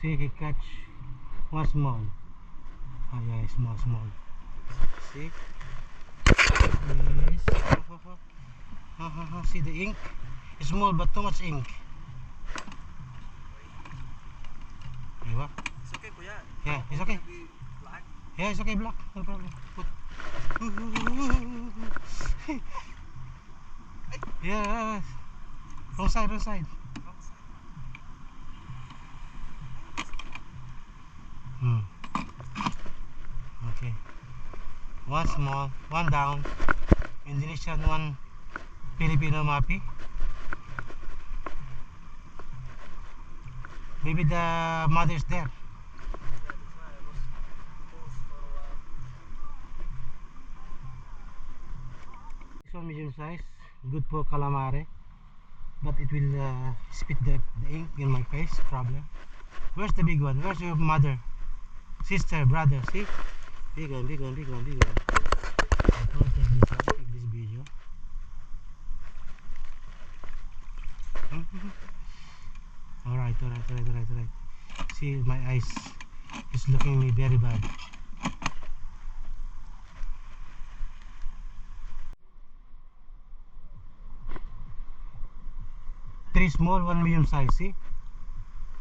See, he catch one small. Oh yeah, small. See? Yes. See the ink? It's small but too much ink. Diba? It's okay, kuya. Yeah, it's okay. Be black. Yeah, it's okay, black. No problem. Put. Yes. Wrong side. Okay. One small, one down. Indonesian, one Filipino mapi. Maybe the mother's there. Yeah, that's why I was paused for a while. This one medium size, good for calamari, but it will spit the ink in my face. Problem. Where's the big one? Where's your mother, sister, brother? See, big one. I will take this video. Alright. See, my eyes is looking me very bad. Three small, one medium size. See,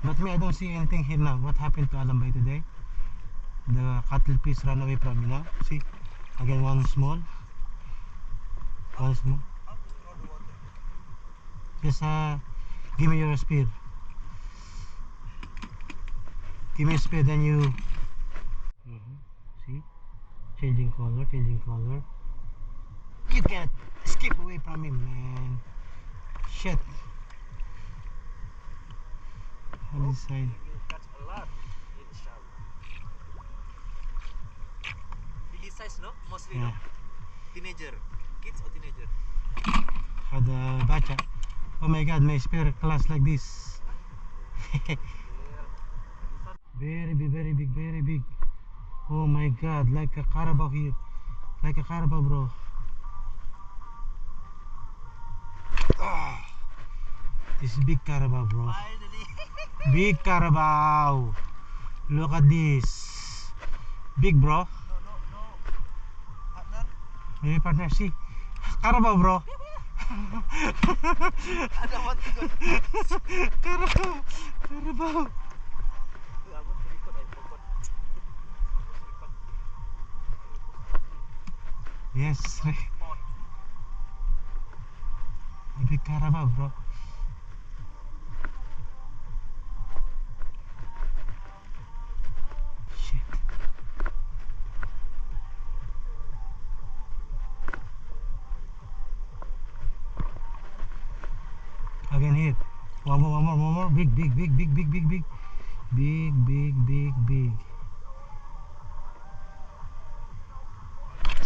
but me, I don't see anything here now. What happened to Alambay today? The cattle piece ran away from me now. See, again one small. How to throw the water? Just give me your spear. Give me a spear, then you. See, changing color. You can't escape away from him, man. Shit. On this side. You will catch a lot in shop. Big size, no? Mostly, Yeah. no? Teenager. Kids or teenager? Had a bacha. Oh my god, my spear class like this. Very big. Oh my god, like a carabao here. Like a carabao, bro. Ah, this is big carabao, bro. Finally! Big carabao. Look at this. Big, bro. No. Partner? Maybe partner, see. Carabao, bro. I don't want to go. Carabao. I want to record. I forgot. Yes. Pot. Big carabao, bro. Shit. Again here. One more. Big.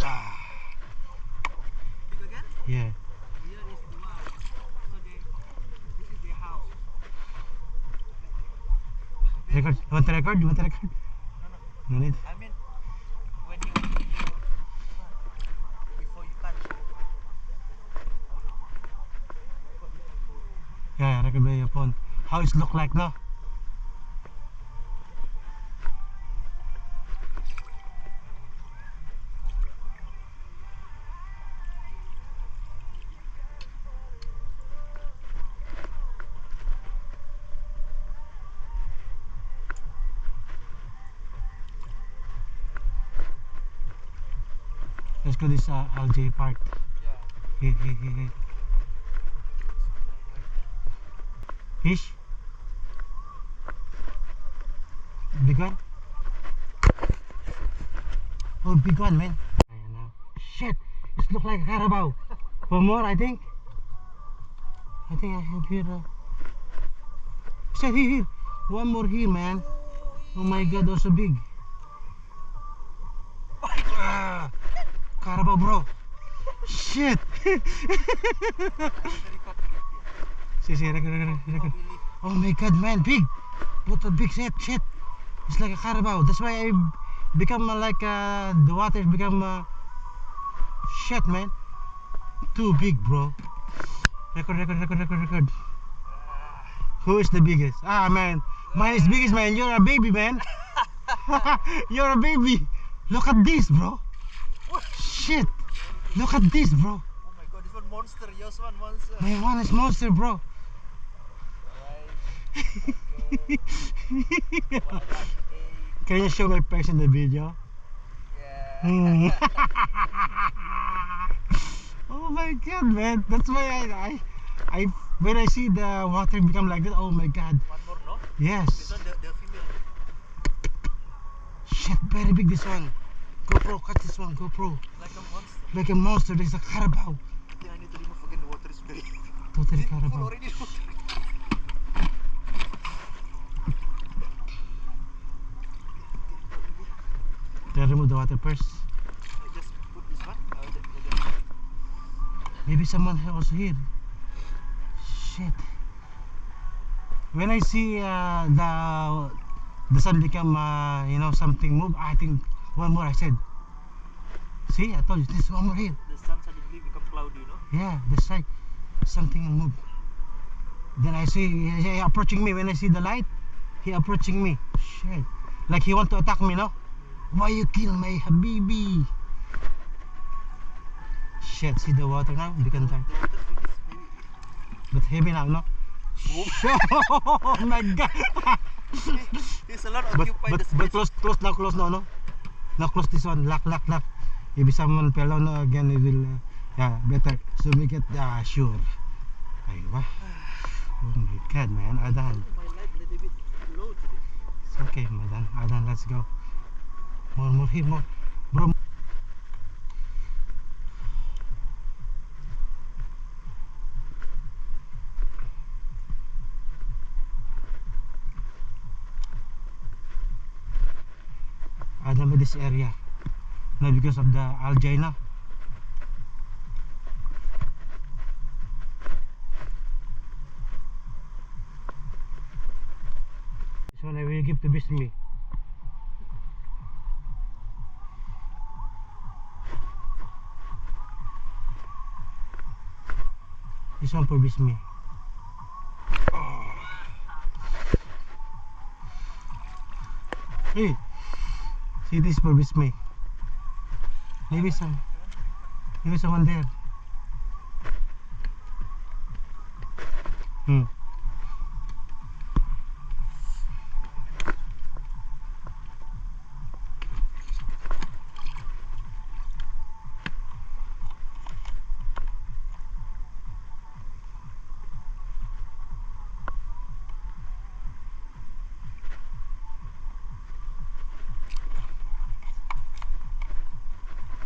Ah, Big again? yeah. Here is the one. So this is their house. Record. You want to record? No. No need. I mean, when you before you catch. Yeah, record by your phone. How it look like now? Let's go this LJ part. Yeah. Hey. Fish? Big one? Oh, big one, man. Ayan na. Shit! This look like a carabao. One more, I think. I have here. Here. One more here, man. Oh my god, also big. Ah, carabao, bro. Shit! See, record. Oh my god, man, big. What a big shit. It's like a carabao. That's why I become the water become shit, man. Too big, bro. Record. Who is the biggest? Ah, man. Mine is biggest, man. You're a baby, man. You're a baby. Look at this, bro. Shit. Look at this, bro. Oh my god, this one monster. Yours one monster. My one is monster, bro. Alright. Okay. Can you show my face in the video? Yeah. Hmm. Oh my god, man. That's why I when I see the water become like that, oh my god. One more, no? This Yes. one, the female. Shit, very big this one. GoPro, catch this one, GoPro. Like a monster. Like a monster, there's a carabao. I think I need to remove again. The water is very Totally full carabao. already. The water. Then remove the water first. I just put this one. Maybe someone also here. Shit. When I see the sun become something move, I think one more. I said. See, I told you this one more here. The sun suddenly become cloudy, no? Yeah, this side something move. Then I see he approaching me. When I see the light, he approaching me. Shit. Like he want to attack me, no? Why you kill my habibi? Shit, see the water now? Become dark. The water finish maybe. But heavy now, no? Oh my god! He's a lot but occupied the but space. close now, no? Now close this one, lock. If someone fell down again, we will, yeah, better. So make it sure. Aywa. Oh my god, man. Adan. My light little bit low today. It's okay, Madan. Adan, let's go. More here, more. Bro. Adan by this area. Now because of the algae na. This one I will give to Bismi. This one for Bismi. Hey, see this for Bismi. Maybe someone there.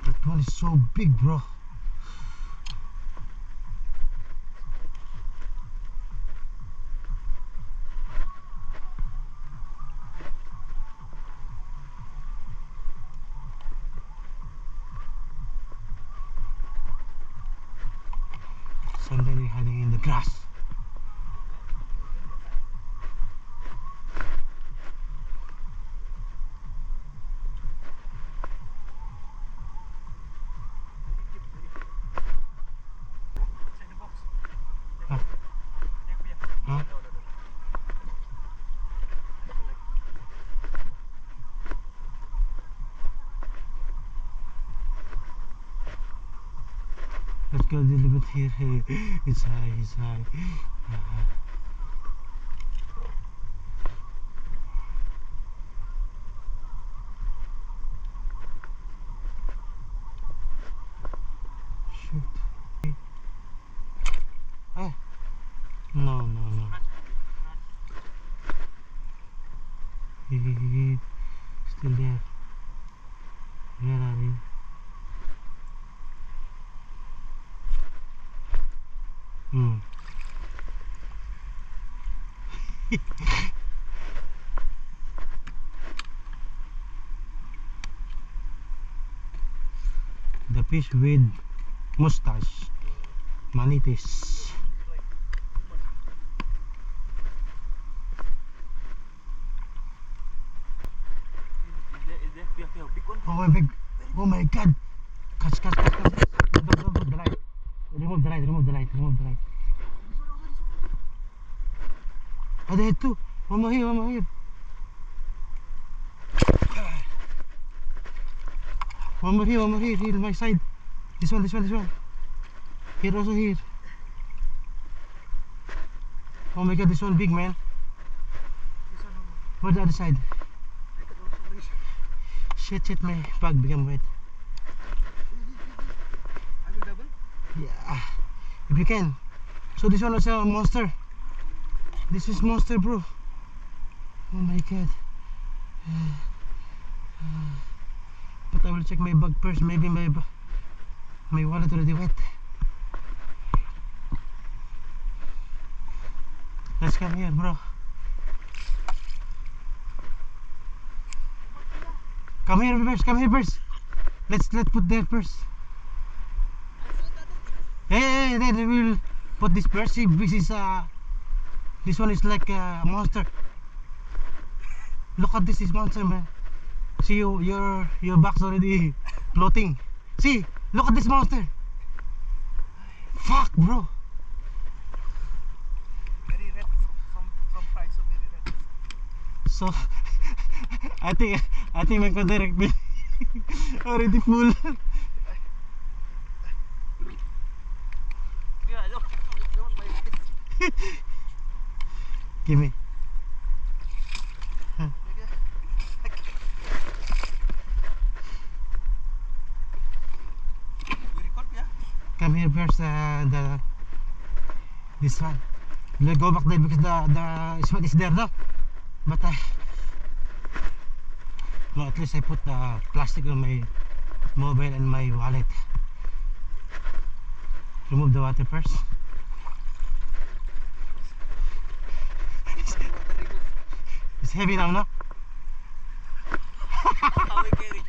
That one is so big, bro. Something hiding in the grass. Inside the box. Huh? Huh? No. Let's go a little bit here. It's high. Shoot. Ah. No. He still there. Where are you? The fish with mustache, manitis. Is there? Yeah, big one. Oh my big! Oh my god! Catch! Don't the light. Remove the light. This one. Oh, they had two. One more here, one more here. One more here, here, my side. This one. Here also here. Oh my god, this one big, man. This one, Where's the other side? I can also reach. Shit, my pag become wet. I will double. Yeah, if you can. So this one is a monster. This is monster, bro. Oh my god. But I will check my bag first. Maybe my wallet already wet. Let's come here, bro. Come here first. Let's put there first. Hey, then we will put this first. See, this one is like a monster. Look at this monster, man. See, your back's already floating. See, look at this monster. Fuck, bro. Very red from price, so very red. So I think my direct bill already full. Yeah, I don't mind it. Give me. You record, yeah? Come here first. This one. We'll go back there because the spot is there, though. But no, at least I put plastic on my mobile and my wallet. Remove the water first. Water remove. It's heavy now, no? How we carry?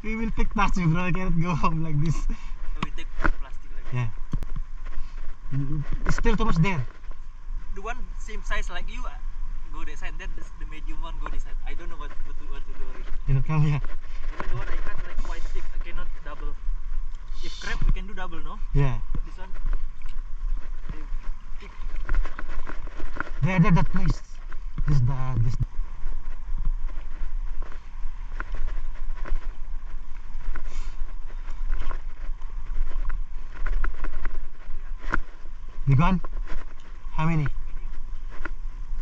We will take taxi, bro. I cannot go home like this. So we take plastic like Yeah. It's still too much there. the one same size like you. Go that side. Then the medium one go this side. I don't know what to do already. You know, come here. Even the one I cut like quite thick. I cannot double. If crab we can do double, no? Yeah. But this one, they thick. There, that place. This. You gone? How many?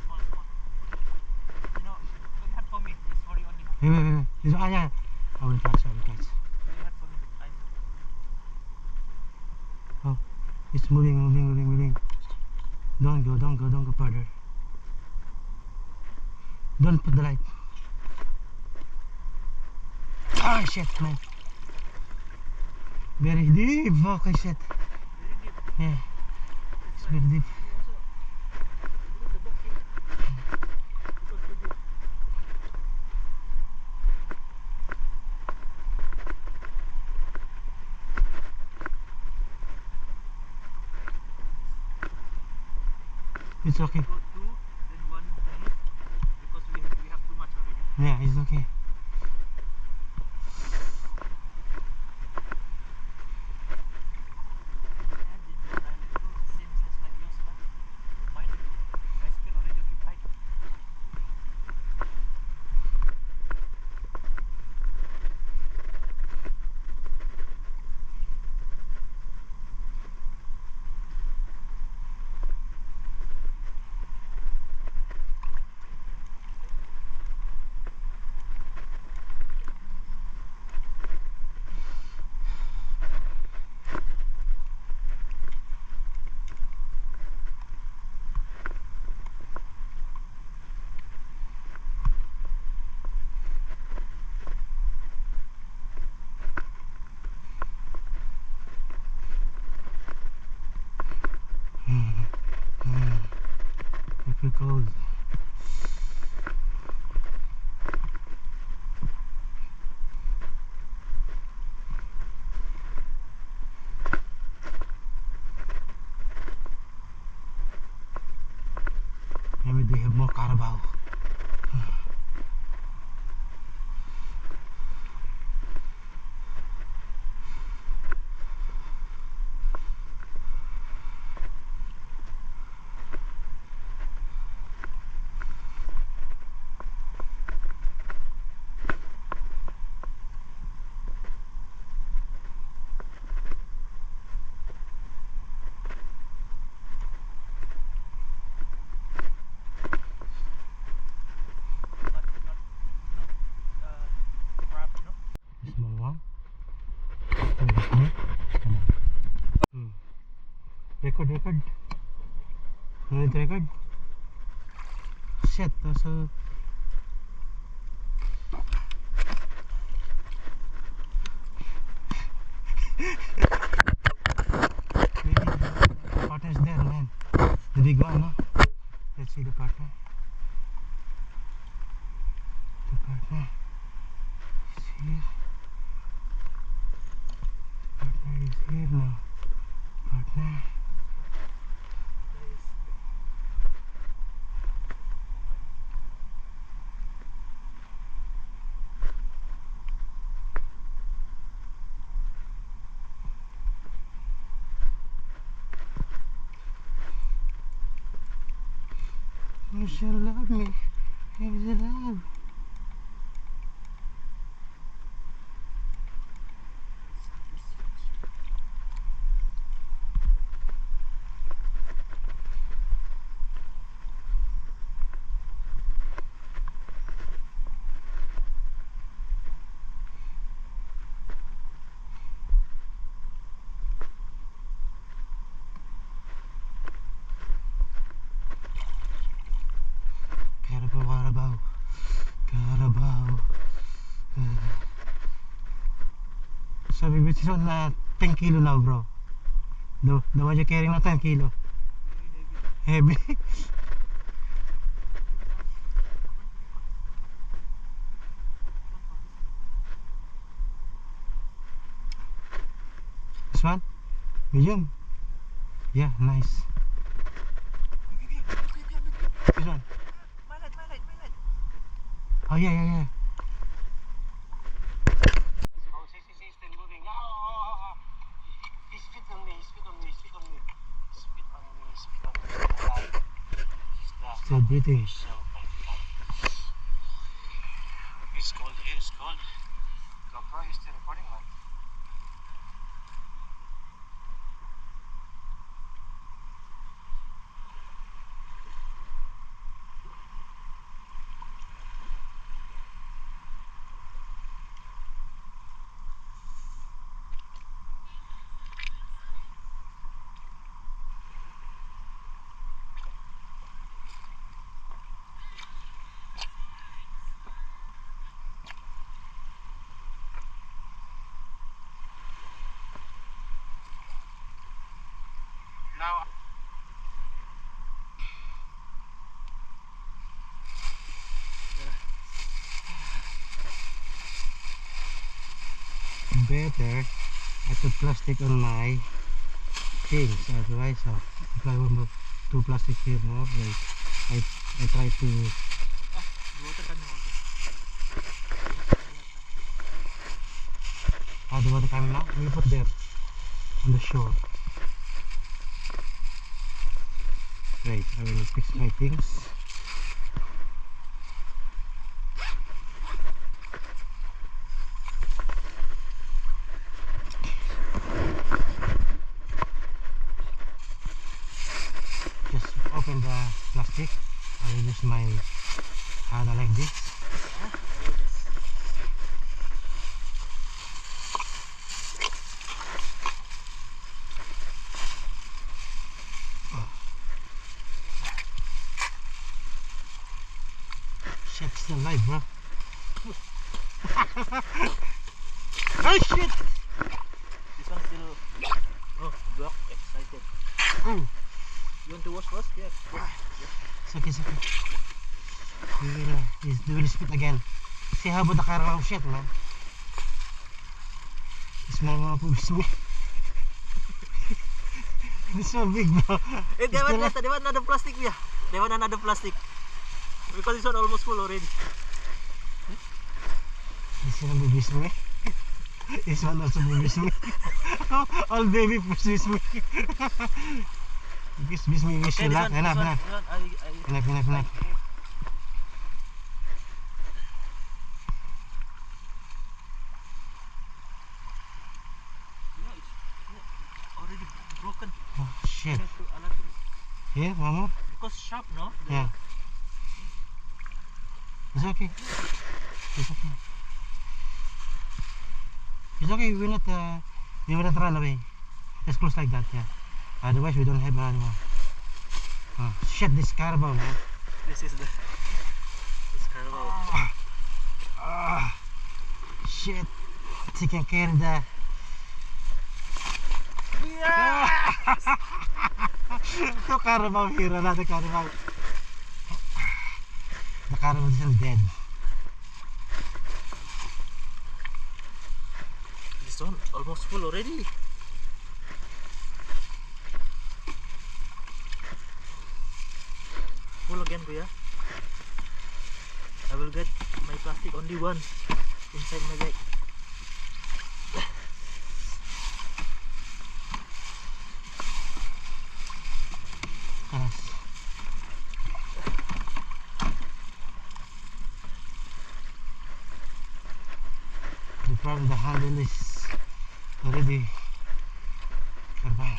Small. You know, very hard for me. It's for you only. Wait. This one, yeah. I will catch. Very hard for me. It's moving. Don't go further. Don't put the light. Ah, shit, man. Very deep. Okay, shit. Very deep. Yeah, it's very deep. You also remove the box here. Because too deep. It's okay. Go two, then one minute. Because we have too much already. Yeah, it's okay. Same size like yours, but mine, my speed already keep height. I feel cold. Maybe they have more Carabao. record. No need to record. Shit, so maybe the partner's there, man. The big one, no? Let's see the partner. The partner is here. The partner is here now. Partner. You should love me. You should love. Carabao. Sabi mo siya na 10 kilo now, bro. The one you're carrying na 10 kilo. Heavy. This one? Medium? Yeah, nice. This one? My light. Oh yeah. Oh, see, still moving. Oh. He spit on me. Still breathing. It's cold here, it's cold. GoPro, you still recording, man? Now better I put plastic on my things, otherwise if I want to do plastic here more, like I try to the water coming now, we put there on the shore. Right, I will fix my things. Just open the plastic. I will use my hand like this. Shit, still alive, bro. Oh shit! This one still. Oh, block, excited. Mm. You want to wash first? Yeah. It's okay. They will spit again. See how about the carabao shit, man? This mga pubis mo. It's so big, bro. They want another plastic, yeah. They want another plastic. Because this one almost full already. This one bubis mo. This one also bubis mo. All baby bubis mo. Bis mo wish you luck. Enough. Enough. Already broken. Oh shit. Here, one more? Because sharp, no? Yeah. It's okay. It's okay, we will not run away. Just close like that, yeah. Otherwise, we don't have another one. Shit, this Carabao, man. This is the Carabao. Shit. Taking care of the. Ito Carabao here, not the Carabao. The Carabao is dead. This one almost full already. Full again, Kuya. I will get my plastic only one inside my bag. Yes. The problem, the handle is already carbine.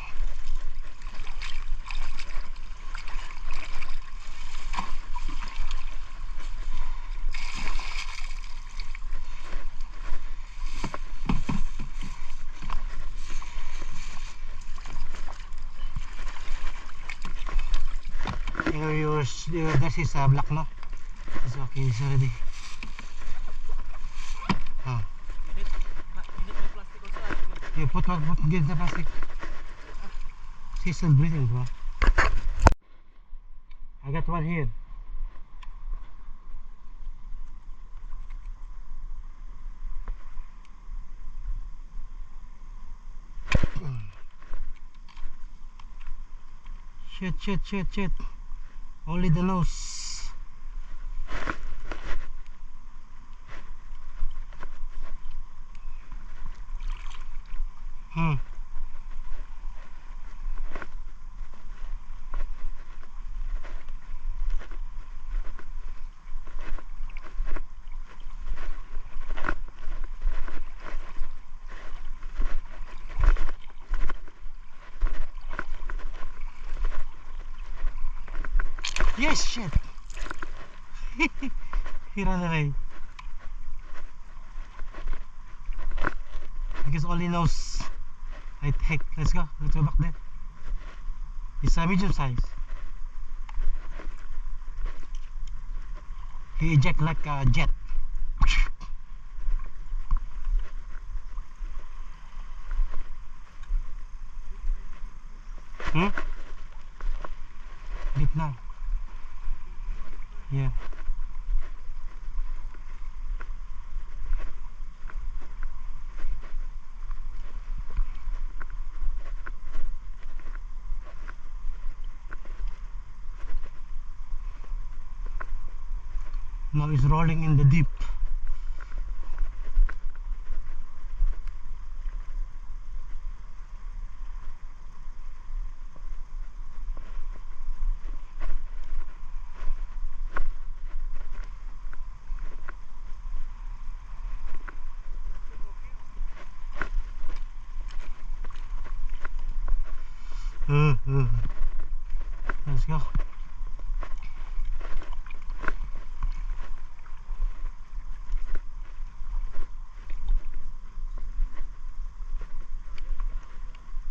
This is black, no? It's okay, it's already. You need my plastic also. You get the plastic. She's still breathing, bro. I got one here. Shit. Only the nose. Yes, shit. He ran away. Because only knows. I take. Let's go back there. It's a medium size. He eject like a jet. Deep now. Yeah. Now it's rolling in the deep. Let's go.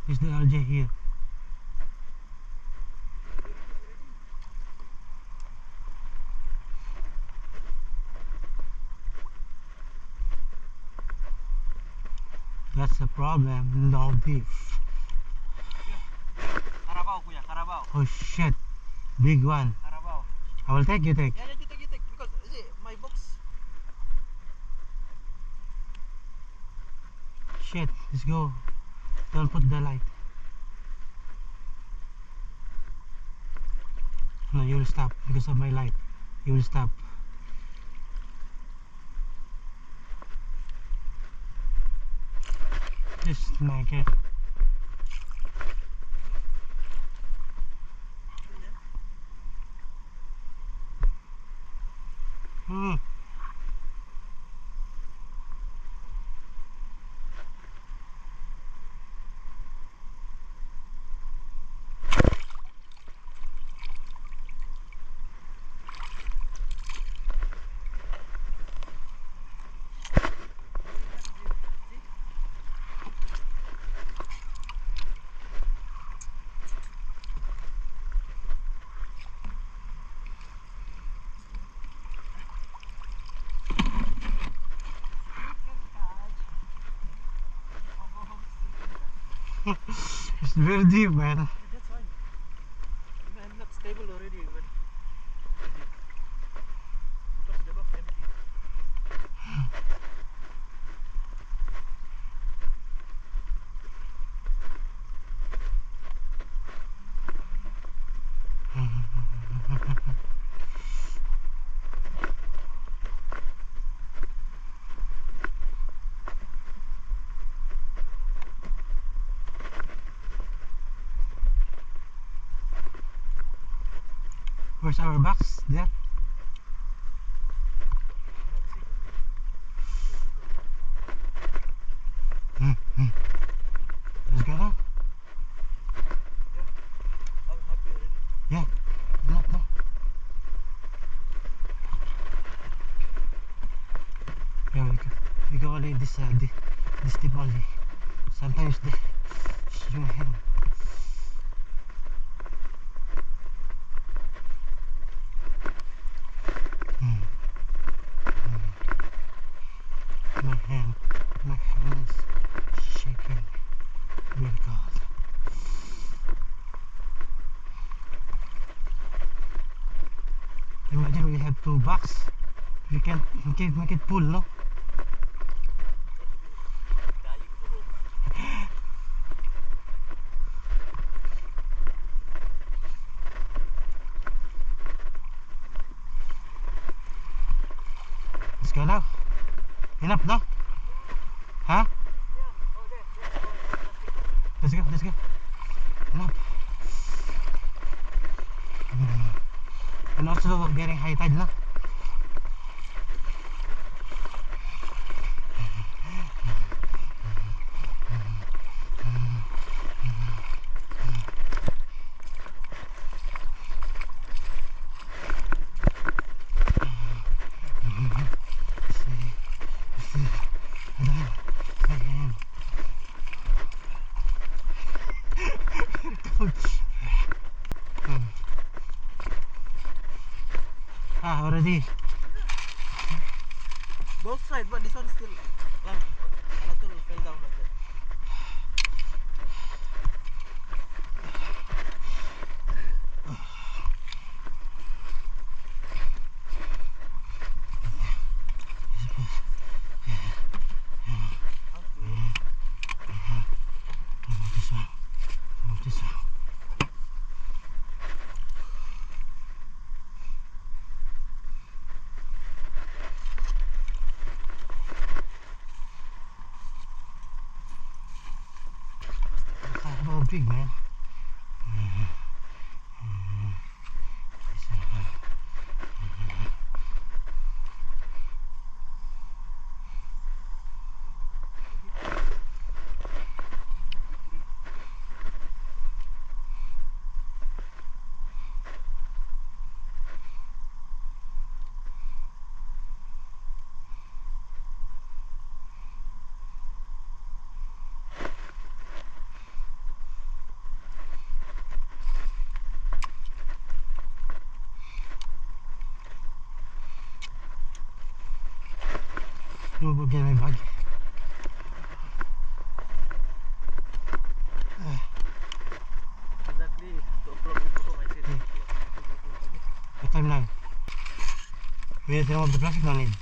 Is the LJ here? That's the problem. No beef. Carabao, Kuya, Carabao. Oh shit, big one. Carabao. I will take. You take. Yeah, you take. Because see, my box. Shit, let's go. Don't put the light. No, you will stop because of my light. You will stop. Just make it. It's very deep, man. That's why. Even I'm not stable already. Even because the box empty. Where's our box? There. Let's go now. I'm happy already. Yeah. No. Yeah, we go only this tip only. Sometimes the your hand. My hand is shaking. Really cold. Imagine we have 2 bucks. We can make it full, no? Dying to home. Let's go now. Enough, no? Huh? Let's go. Enough. And also getting high tide, no? Already. Both sides, but this one still. Later will fell down like that. This one. Oh, big man. We'll go get my bag. Exactly 2 o'clock we go home. I said 2 o'clock. What time now? We need to remove the plastic, no need.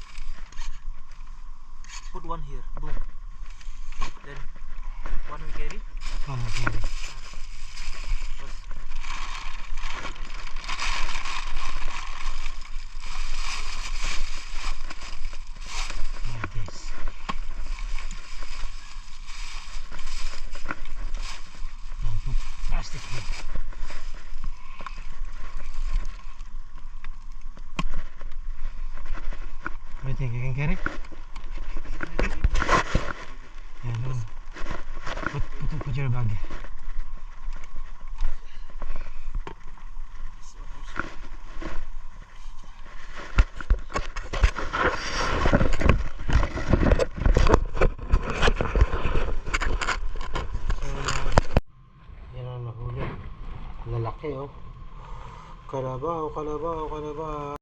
Put one here. Boom. Then one we carry. No, okay. First. Like this. Now put plastic here. What do you think? You can carry? Yeah, no. Put your bag. This one also. Yan ang nahuli. Lalaki, oh. Kalabaw.